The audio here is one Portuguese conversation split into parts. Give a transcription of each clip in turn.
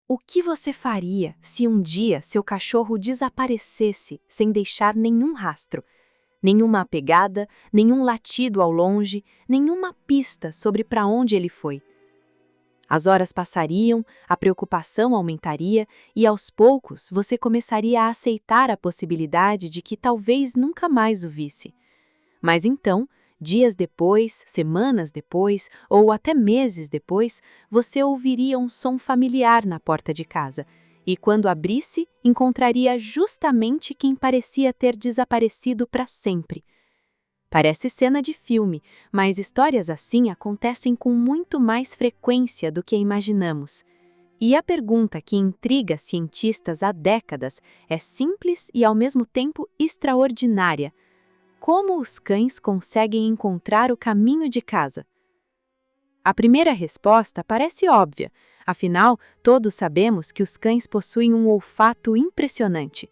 O que você faria se um dia seu cachorro desaparecesse sem deixar nenhum rastro? Nenhuma pegada, nenhum latido ao longe, nenhuma pista sobre para onde ele foi. As horas passariam, a preocupação aumentaria e, aos poucos, você começaria a aceitar a possibilidade de que talvez nunca mais o visse. Mas então, dias depois, semanas depois ou até meses depois, você ouviria um som familiar na porta de casa e, quando abrisse, encontraria justamente quem parecia ter desaparecido para sempre. Parece cena de filme, mas histórias assim acontecem com muito mais frequência do que imaginamos. E a pergunta que intriga cientistas há décadas é simples e, ao mesmo tempo, extraordinária. Como os cães conseguem encontrar o caminho de casa? A primeira resposta parece óbvia, afinal, todos sabemos que os cães possuem um olfato impressionante.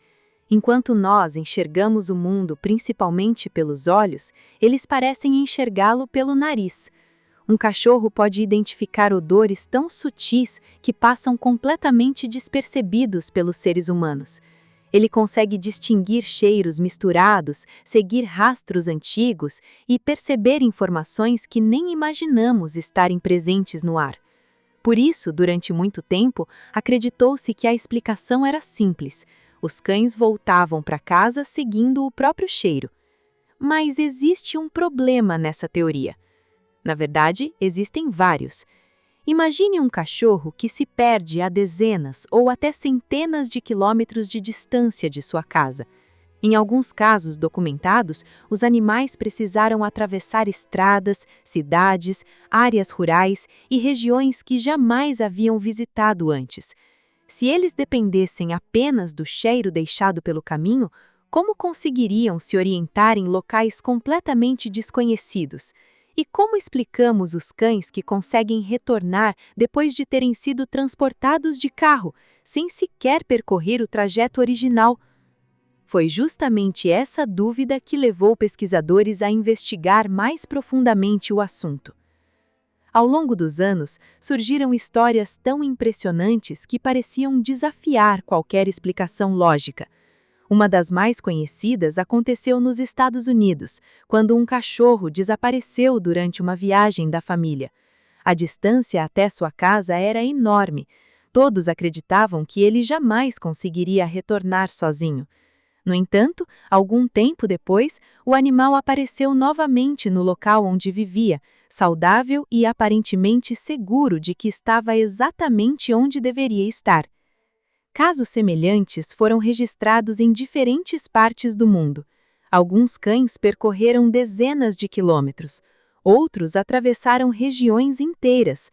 Enquanto nós enxergamos o mundo principalmente pelos olhos, eles parecem enxergá-lo pelo nariz. Um cachorro pode identificar odores tão sutis que passam completamente despercebidos pelos seres humanos. Ele consegue distinguir cheiros misturados, seguir rastros antigos e perceber informações que nem imaginamos estarem presentes no ar. Por isso, durante muito tempo, acreditou-se que a explicação era simples. Os cães voltavam para casa seguindo o próprio cheiro. Mas existe um problema nessa teoria. Na verdade, existem vários. Imagine um cachorro que se perde a dezenas ou até centenas de quilômetros de distância de sua casa. Em alguns casos documentados, os animais precisaram atravessar estradas, cidades, áreas rurais e regiões que jamais haviam visitado antes. Se eles dependessem apenas do cheiro deixado pelo caminho, como conseguiriam se orientar em locais completamente desconhecidos? E como explicamos os cães que conseguem retornar depois de terem sido transportados de carro, sem sequer percorrer o trajeto original? Foi justamente essa dúvida que levou pesquisadores a investigar mais profundamente o assunto. Ao longo dos anos, surgiram histórias tão impressionantes que pareciam desafiar qualquer explicação lógica. Uma das mais conhecidas aconteceu nos Estados Unidos, quando um cachorro desapareceu durante uma viagem da família. A distância até sua casa era enorme. Todos acreditavam que ele jamais conseguiria retornar sozinho. No entanto, algum tempo depois, o animal apareceu novamente no local onde vivia, saudável e aparentemente seguro de que estava exatamente onde deveria estar. Casos semelhantes foram registrados em diferentes partes do mundo. Alguns cães percorreram dezenas de quilômetros, outros atravessaram regiões inteiras.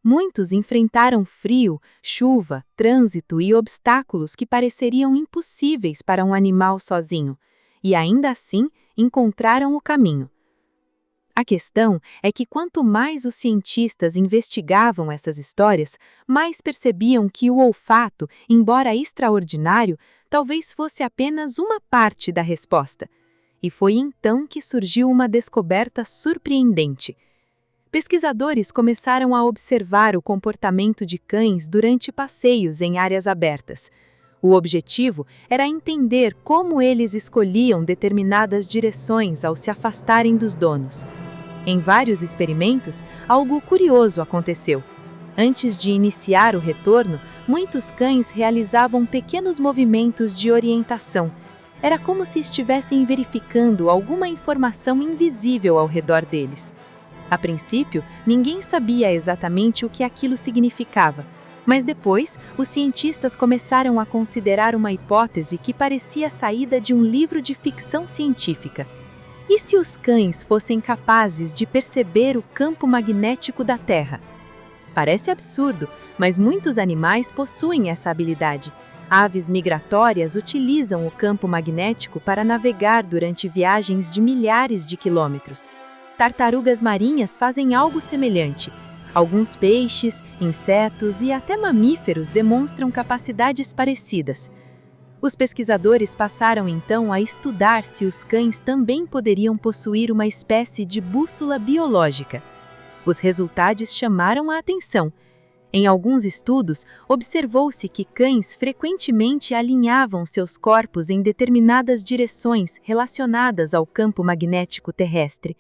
Muitos enfrentaram frio, chuva, trânsito e obstáculos que pareceriam impossíveis para um animal sozinho, e ainda assim encontraram o caminho. A questão é que quanto mais os cientistas investigavam essas histórias, mais percebiam que o olfato, embora extraordinário, talvez fosse apenas uma parte da resposta. E foi então que surgiu uma descoberta surpreendente. Pesquisadores começaram a observar o comportamento de cães durante passeios em áreas abertas. O objetivo era entender como eles escolhiam determinadas direções ao se afastarem dos donos. Em vários experimentos, algo curioso aconteceu. Antes de iniciar o retorno, muitos cães realizavam pequenos movimentos de orientação. Era como se estivessem verificando alguma informação invisível ao redor deles. A princípio, ninguém sabia exatamente o que aquilo significava, mas depois, os cientistas começaram a considerar uma hipótese que parecia saída de um livro de ficção científica. E se os cães fossem capazes de perceber o campo magnético da Terra? Parece absurdo, mas muitos animais possuem essa habilidade. Aves migratórias utilizam o campo magnético para navegar durante viagens de milhares de quilômetros. Tartarugas marinhas fazem algo semelhante. Alguns peixes, insetos e até mamíferos demonstram capacidades parecidas. Os pesquisadores passaram então a estudar se os cães também poderiam possuir uma espécie de bússola biológica. Os resultados chamaram a atenção. Em alguns estudos, observou-se que cães frequentemente alinhavam seus corpos em determinadas direções relacionadas ao campo magnético terrestre.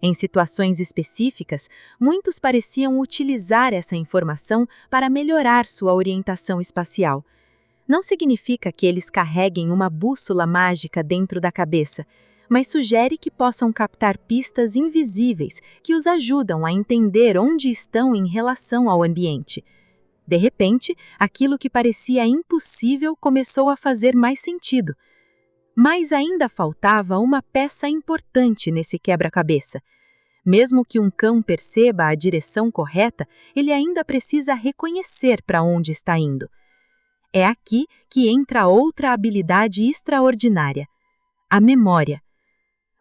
Em situações específicas, muitos pareciam utilizar essa informação para melhorar sua orientação espacial. Não significa que eles carreguem uma bússola mágica dentro da cabeça, mas sugere que possam captar pistas invisíveis que os ajudam a entender onde estão em relação ao ambiente. De repente, aquilo que parecia impossível começou a fazer mais sentido. Mas ainda faltava uma peça importante nesse quebra-cabeça. Mesmo que um cão perceba a direção correta, ele ainda precisa reconhecer para onde está indo. É aqui que entra outra habilidade extraordinária: a memória.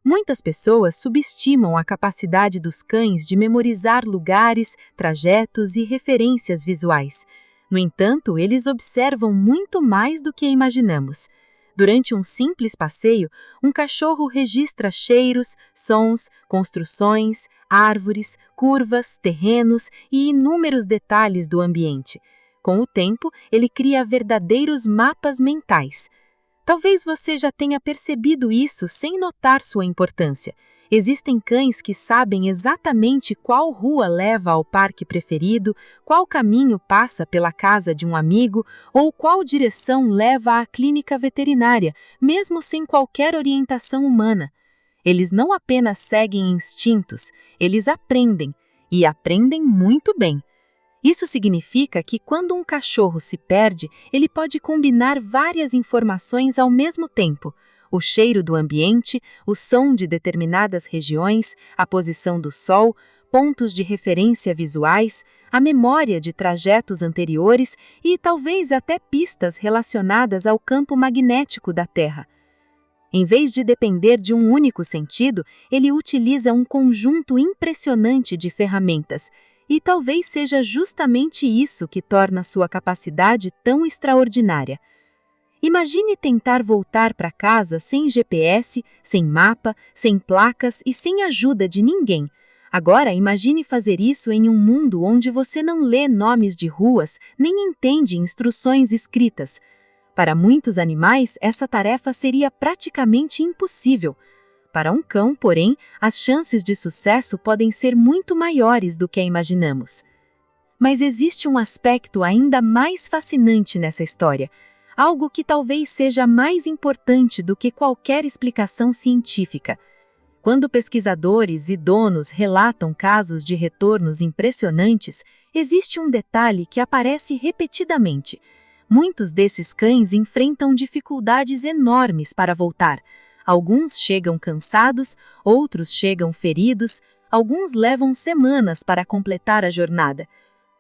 Muitas pessoas subestimam a capacidade dos cães de memorizar lugares, trajetos e referências visuais. No entanto, eles observam muito mais do que imaginamos. Durante um simples passeio, um cachorro registra cheiros, sons, construções, árvores, curvas, terrenos e inúmeros detalhes do ambiente. Com o tempo, ele cria verdadeiros mapas mentais. Talvez você já tenha percebido isso sem notar sua importância. Existem cães que sabem exatamente qual rua leva ao parque preferido, qual caminho passa pela casa de um amigo ou qual direção leva à clínica veterinária, mesmo sem qualquer orientação humana. Eles não apenas seguem instintos, eles aprendem, e aprendem muito bem. Isso significa que quando um cachorro se perde, ele pode combinar várias informações ao mesmo tempo: o cheiro do ambiente, o som de determinadas regiões, a posição do sol, pontos de referência visuais, a memória de trajetos anteriores e talvez até pistas relacionadas ao campo magnético da Terra. Em vez de depender de um único sentido, ele utiliza um conjunto impressionante de ferramentas. E talvez seja justamente isso que torna sua capacidade tão extraordinária. Imagine tentar voltar para casa sem GPS, sem mapa, sem placas e sem ajuda de ninguém. Agora imagine fazer isso em um mundo onde você não lê nomes de ruas, nem entende instruções escritas. Para muitos animais, essa tarefa seria praticamente impossível. Para um cão, porém, as chances de sucesso podem ser muito maiores do que imaginamos. Mas existe um aspecto ainda mais fascinante nessa história, algo que talvez seja mais importante do que qualquer explicação científica. Quando pesquisadores e donos relatam casos de retornos impressionantes, existe um detalhe que aparece repetidamente. Muitos desses cães enfrentam dificuldades enormes para voltar. Alguns chegam cansados, outros chegam feridos, alguns levam semanas para completar a jornada.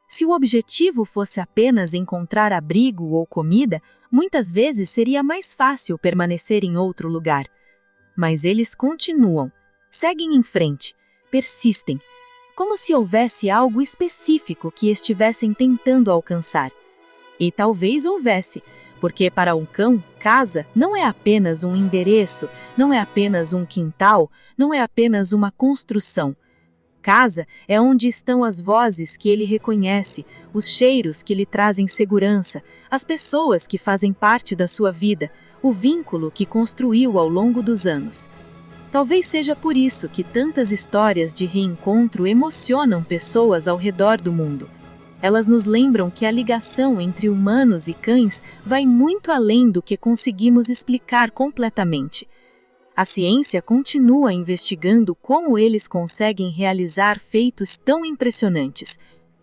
Se o objetivo fosse apenas encontrar abrigo ou comida, muitas vezes seria mais fácil permanecer em outro lugar. Mas eles continuam, seguem em frente, persistem, como se houvesse algo específico que estivessem tentando alcançar. E talvez houvesse, porque para um cão, casa não é apenas um endereço, não é apenas um quintal, não é apenas uma construção. Casa é onde estão as vozes que ele reconhece, os cheiros que lhe trazem segurança, as pessoas que fazem parte da sua vida, o vínculo que construiu ao longo dos anos. Talvez seja por isso que tantas histórias de reencontro emocionam pessoas ao redor do mundo. Elas nos lembram que a ligação entre humanos e cães vai muito além do que conseguimos explicar completamente. A ciência continua investigando como eles conseguem realizar feitos tão impressionantes.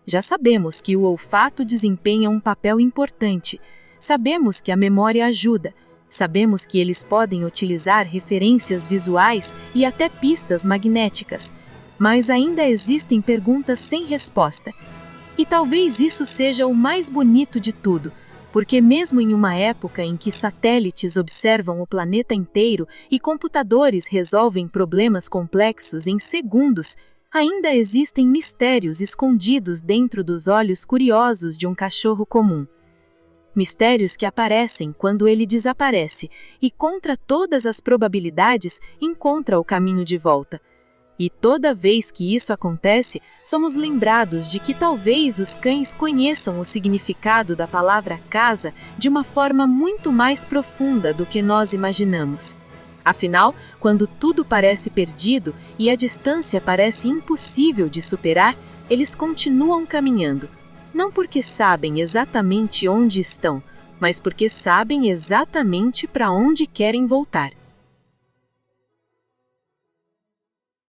Já sabemos que o olfato desempenha um papel importante. Sabemos que a memória ajuda. Sabemos que eles podem utilizar referências visuais e até pistas magnéticas. Mas ainda existem perguntas sem resposta. E talvez isso seja o mais bonito de tudo, porque mesmo em uma época em que satélites observam o planeta inteiro e computadores resolvem problemas complexos em segundos, ainda existem mistérios escondidos dentro dos olhos curiosos de um cachorro comum. Mistérios que aparecem quando ele desaparece e, contra todas as probabilidades, encontra o caminho de volta. E toda vez que isso acontece, somos lembrados de que talvez os cães conheçam o significado da palavra casa de uma forma muito mais profunda do que nós imaginamos. Afinal, quando tudo parece perdido e a distância parece impossível de superar, eles continuam caminhando. Não porque sabem exatamente onde estão, mas porque sabem exatamente para onde querem voltar.